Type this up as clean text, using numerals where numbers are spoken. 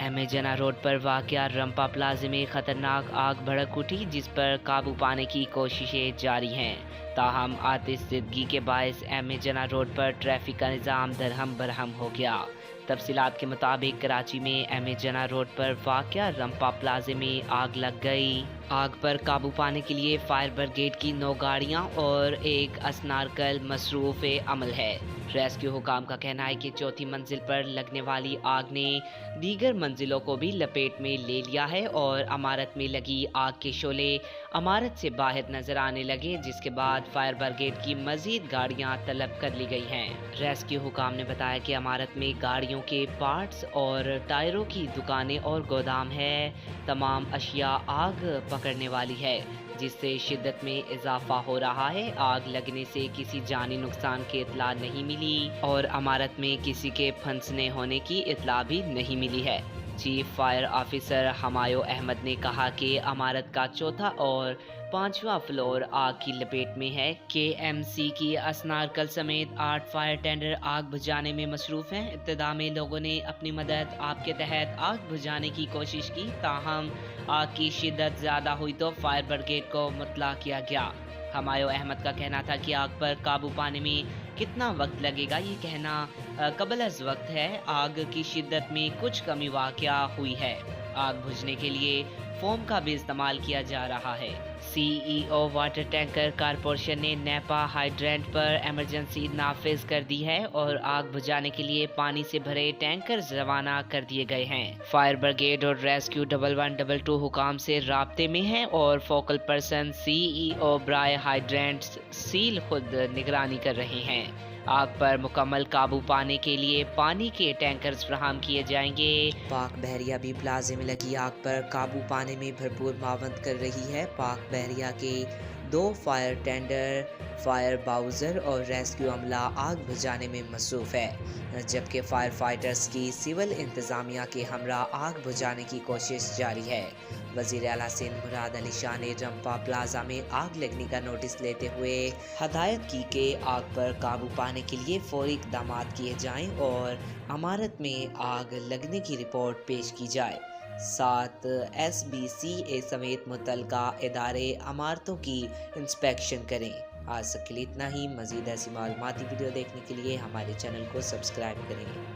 एमेजना road पर वाक़या रंपा plaza में खतरनाक आग भड़क उठी, जिस पर काबू पाने की कोशिशें जारी हैं। ताहम आतिशज़दगी के बायस एमेजना रोड पर ट्रैफिक का निज़ाम दरहम बरहम हो गया। तफसीलात के मुताबिक कराची में एमेजना रोड पर वाक़या रंपा प्लाजा में आग लग गई। आग पर काबू पाने के लिए फायर ब्रिगेड की 9 गाड़ियां और एक असनारकल मसरूफ़ अमल है। रेस्क्यू हुकाम का कहना है कि चौथी मंजिल पर लगने वाली आग ने दीगर मंजिलों को भी लपेट में ले लिया है और इमारत में लगी आग के शोले इमारत से बाहर नजर आने लगे, जिसके बाद फायर ब्रिगेड की मजीद गाड़ियां तलब कर ली गई हैं। रेस्क्यू हुकाम ने बताया कि इमारत में गाड़ियों के पार्ट्स और टायरों की दुकानें और गोदाम है। तमाम अशिया आग पकड़ने वाली है, जिससे शिद्दत में इजाफा हो रहा है। आग लगने से किसी जानी नुकसान की इत्तला नहीं मिली और इमारत में किसी के फंसने होने की इत्तला भी नहीं मिली है। चीफ फायर ऑफिसर हमायो अहमद ने कहा कि इमारत का चौथा और 5वां फ्लोर आग की लपेट में है। KMC की असनारकल समेत 8 फायर टेंडर आग बुझाने में मसरूफ हैं। इब्तिदा में लोगों ने अपनी मदद आप के तहत आग बुझाने की कोशिश की, ताहम आग की शिद्दत ज़्यादा हुई तो फायर ब्रिगेड को मुतला किया गया। हमायो अहमद का कहना था कि आग पर काबू पाने में कितना वक्त लगेगा ये कहना कबल अज़ वक्त है। आग की शिद्दत में कुछ कमी वाक़या हुई है। आग बुझने के लिए फोम का भी इस्तेमाल किया जा रहा है। CEO वाटर टैंकर कारपोरेशन ने नेपा हाइड्रेंट पर इमरजेंसी नाफिज कर दी है और आग बुझाने के लिए पानी से भरे टैंकर रवाना कर दिए गए हैं। फायर ब्रिगेड और रेस्क्यू 1112 हुकाम से राब्ते में है और फोकल पर्सन CEO ब्राय हाइड्रेंट सील खुद निगरानी कर रहे हैं। आग पर मुकम्मल काबू पाने के लिए पानी के टैंकर्स फराहम किए जाएंगे। पाक बहरिया भी प्लाजे में लगी आग पर काबू पाने में भरपूर मावनत कर रही है। पाक बहरिया के 2 फायर टेंडर, फायर बाउजर और रेस्क्यू अमला आग बुझाने में मसरूफ है, जबकि फायर फाइटर्स की सिविल इंतजामिया के हमरा आग बुझाने की कोशिश जारी है। वज़ीर आला सिंध मुराद अली शाह ने रंपा प्लाजा में आग लगने का नोटिस लेते हुए हदायत की कि आग पर काबू पाने के लिए फौरी इक़दाम किए जाएं और इमारत में आग लगने की रिपोर्ट पेश की जाए। साथ SBCA समेत मुतल्लिका इदारे इमारतों की इंस्पेक्शन करें। आज तक के लिए इतना ही। मज़ीद ऐसी मालूमाती वीडियो देखने के लिए हमारे चैनल को सब्सक्राइब करें।